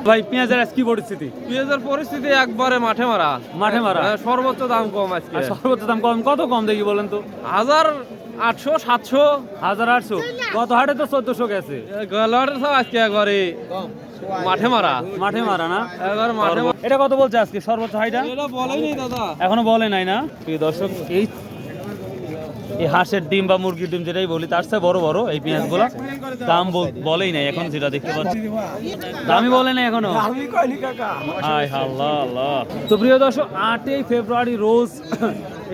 ভাই পেঁয়াজের আজ কি পরিস্থিতি? পেঁয়াজের পরিস্থিতি একবারে মাঠে মারা। সর্বোচ্চ দাম কম আজকে। সর্বোচ্চ দাম কম, কত কম দেখি বলেন তো? 1800 700 1800। গত হাটে তো 1400 গেছে। গলারে সব আজকে একবারে মাঠে মারা না একবারে মাঠে। এটা কত বলছে আজকে সর্বোচ্চ হাইটা? এটা বলেইনি দাদা, এখনো বলে নাই না। প্রিয় দর্শক, এই হাঁসের ডিম বা মুরগির ডিম যেটাই বলি তার চেয়ে বড় বড় এই পেঁয়াজগুলো দাম বলেই নাই এখন, যেটা দেখতে পাচ্ছি দামই বলে নাই এখনো। হায় আল্লাহ আল্লাহ। তো প্রিয় দর্শক, 8ই ফেব্রুয়ারি রোজ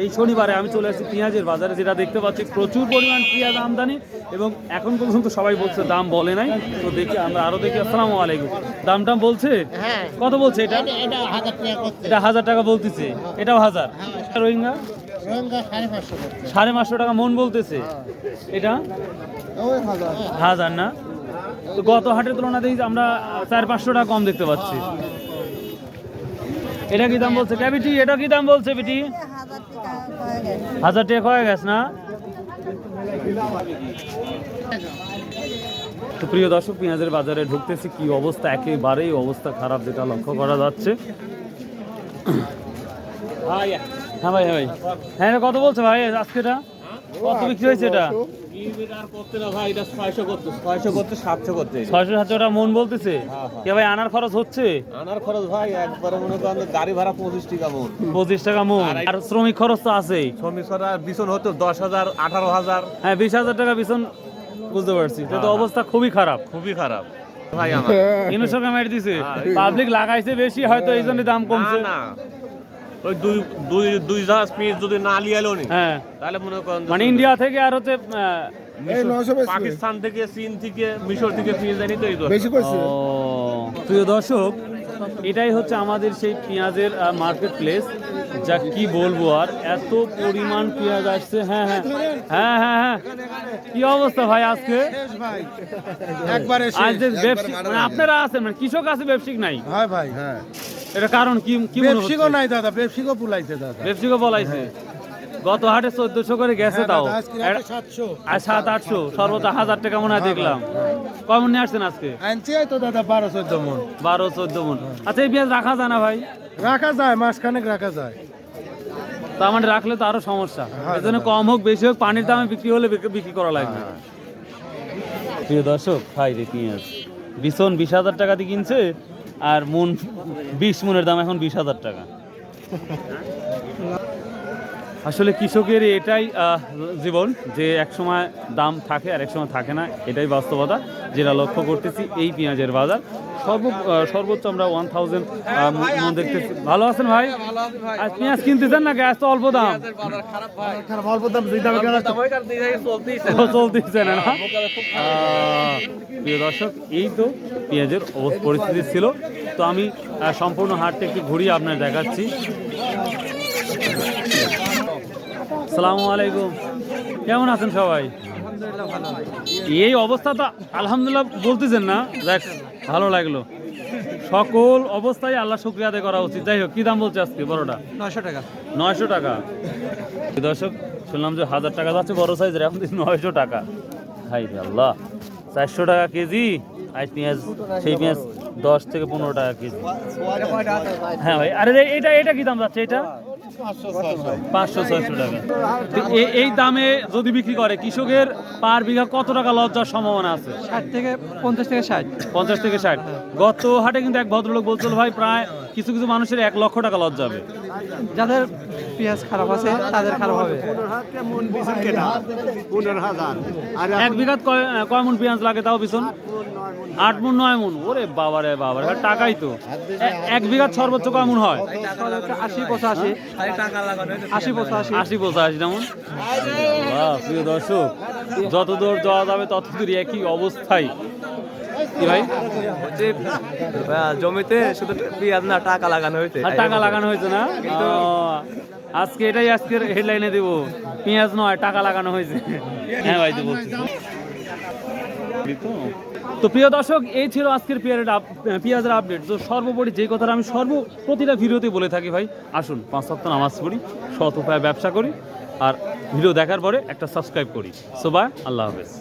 এই শনিবারে আমি চলে আসছি পেঁয়াজের বাজারে, যেটা দেখতে পাচ্ছি প্রচুর পরিমাণ পেঁয়াজ আমদানি এবং এখন পর্যন্ত সবাই বলছে দাম বলে নাই। তো দেখি আমরা আরো দেখি। আসসালামু আলাইকুম। দাম বলছে? কত বলছে এটা? এটা 1000 টাকা বলতেছে। এটাও 1000। রোহিঙ্গা 550 টাকা মন বলতেছে। এটা 1000 না? তো গত হাটের তুলনা দেখি আমরা 400-500 টাকা কম দেখতে পাচ্ছি। এটা কি দাম বলছে ক্যাবিটি? এটা কি দাম বলছে বিটি? 1000 টাকা হয়ে গেছে না? তো প্রিয় দর্শক, পেঁয়াজের বাজারে ঢুকতেছি, কি অবস্থা, একেবারেই অবস্থা খারাপ, যেটা লক্ষ্য করা যাচ্ছে। হ্যাঁ ভাই, হ্যাঁ কত বলছে ভাই আজকে? এটা কত বিক্রি হয়েছে? এটা 600-700 টাকা মন বলতেছে। কে ভাই আনার খরচ হচ্ছে? আনার খরচ ভাই একবারে মনে করেন গাড়ি ভাড়া 25 টাকা মন। 25 টাকা মন। আর শ্রমিক খরচ তো আছেই। শ্রমিক বিছন হতো 10,000 18,000। হ্যাঁ 20,000 টাকা বিছন, বুঝতে পারছি। তো অবস্থা খুবই খারাপ ভাই। আমার 300 টাকা মেরে দিছে। পাবলিক লাগাইছে বেশি, হয়তো এই জন্য দাম কমছে। না ওই দুই জাহাজ পিস যদি না লিয়ালো নি, হ্যাঁ তাহলে মনে করেন মানে ইন্ডিয়া থেকে আর হচ্ছে পাকিস্তান থেকে, চীন থেকে, মিশর থেকে পিস জানি তো এই বেশি করছে। প্রিয় দর্শক, এটাই হচ্ছে আমাদের সেই পেঁয়াজের মার্কেট প্লেস, যা কি বলবো আর, এত পরিমাণ পেঁয়াজ আসছে। হ্যাঁ হ্যাঁ হ্যাঁ হ্যাঁ হ্যাঁ। কি অবস্থা ভাই আজকে? আপনারা আছেন মানে কৃষক আছে, ব্যবসায়িক নাই? হ্যাঁ ভাই, হ্যাঁ। এটা কারণ কি? ব্যবসায়িকও নাই দাদা, ব্যবসায়িকও পুলাইছে দাদা, ব্যবসায়িকও বলাইছে। গত হাটে 1400 করে গেছে, তাও আর 700-800, সর্বোচ্চ 1000 টাকা মনে হয় দেখলাম। কমন নিয়ে আসছেন আজকে? আনছি তো দাদা 12-14 মন। 12-14 মন। আচ্ছা, এই পেঁয়াজ রাখা যায় না ভাই? রাখা যায়, মাসখানেক রাখা যায়। তার মানে রাখলে তো আরো সমস্যা। এই জন্য কম হোক বেশি হোক পানির দামে বিক্রি হলে বিক্রি করা লাগবে। প্রিয় দর্শক, খাই রে পেঁয়াজ বিছন 20,000 টাকা দিয়ে কিনছে, আর মন 20 মনের দাম এখন 20,000 টাকা। আসলে কৃষকের এটাই জীবন, যে এক সময় দাম থাকে আর এক সময় থাকে না, এটাই বাস্তবতা যেটা লক্ষ্য করতেছি এই পেঁয়াজের বাজার। সর্বোচ্চ আমরা 1000 মন দেখতেছি। ভালো আছেন ভাই? আজ পেঁয়াজ কিনতেছেন নাকি? আজ তো অল্প দাম, চলতেছে না? প্রিয় দর্শক, এই তো পেঁয়াজের পরিস্থিতি ছিল। তো আমি সম্পূর্ণ হাটটা একটু ঘুরিয়ে আপনার দেখাচ্ছি। আসসালামু আলাইকুম, কেমন আছেন সবাই? এই অবস্থা তো আলহামদুলিল্লাহ বলতেছেন না? যাক, ভালো লাগলো। সকল অবস্থায় আল্লাহ শুকরিয়া আদায় করা উচিত। যাই হোক, কি দাম বলছে আজকে বড়টা? 900 টাকা। 900 টাকা। দর্শক, শুনলাম যে 1000 টাকা যাচ্ছে বড় সাইজের, এখন 900 টাকা। হাই আল্লাহ, 400 টাকা কেজি। আর পেঁয়াজ, সেই পেঁয়াজ 10 থেকে 15 টাকা কেজি। হ্যাঁ ভাই। আরে এটা কি দাম যাচ্ছে? এটা 500-600 টাকা। এই দামে যদি বিক্রি করে, কৃষকের পার বিঘা কত টাকা লস যাওয়ার সম্ভাবনা আছে? 50 থেকে 60। 50 থেকে 60। গত হাটে কিন্তু এক ভদ্রলোক বলছিল ভাই প্রায় কিছু মানুষের 1 লক্ষ টাকা লস যাবে। যাদের পেঁয়াজ খারাপ আছে তাদের খারাপ হবে। 1 বিঘাত কয় মন পেঁয়াজ লাগে তাও বিছন? 8 মন 9 মন। ওরে বাবারে বাবা, টাকাই তো। 1 বিঘাত সর্বোচ্চ কয় মন হয়? 80-85। 80-85 যেমন। প্রিয় দর্শক, যত দূর যাওয়া যাবে তত দূর একই অবস্থায়। কি ভাই? জমিতে শুধু পেঁয়াজ না, টাকা লাগানো হয়েছে। টাকা লাগানো হয়েছে না? আজকে এটাই আজকের হেডলাইনে দেবো, পেঁয়াজ নয় টাকা লাগানো হয়েছে। হ্যাঁ ভাই, তো বলছি। তো প্রিয় দর্শক, এই ছিল আজকের পেঁয়াজের আপডেট। তো সর্বোপরি যে কথাটা আমি প্রতিটা ভিডিওতে বলে থাকি, ভাই আসুন 5 ওয়াক্ত নামাজ পড়ি, সৎ উপায়ে ব্যবসা করি, আর ভিডিও দেখার পরে একটা সাবস্ক্রাইব করি। সো বাই, আল্লাহ হাফেজ।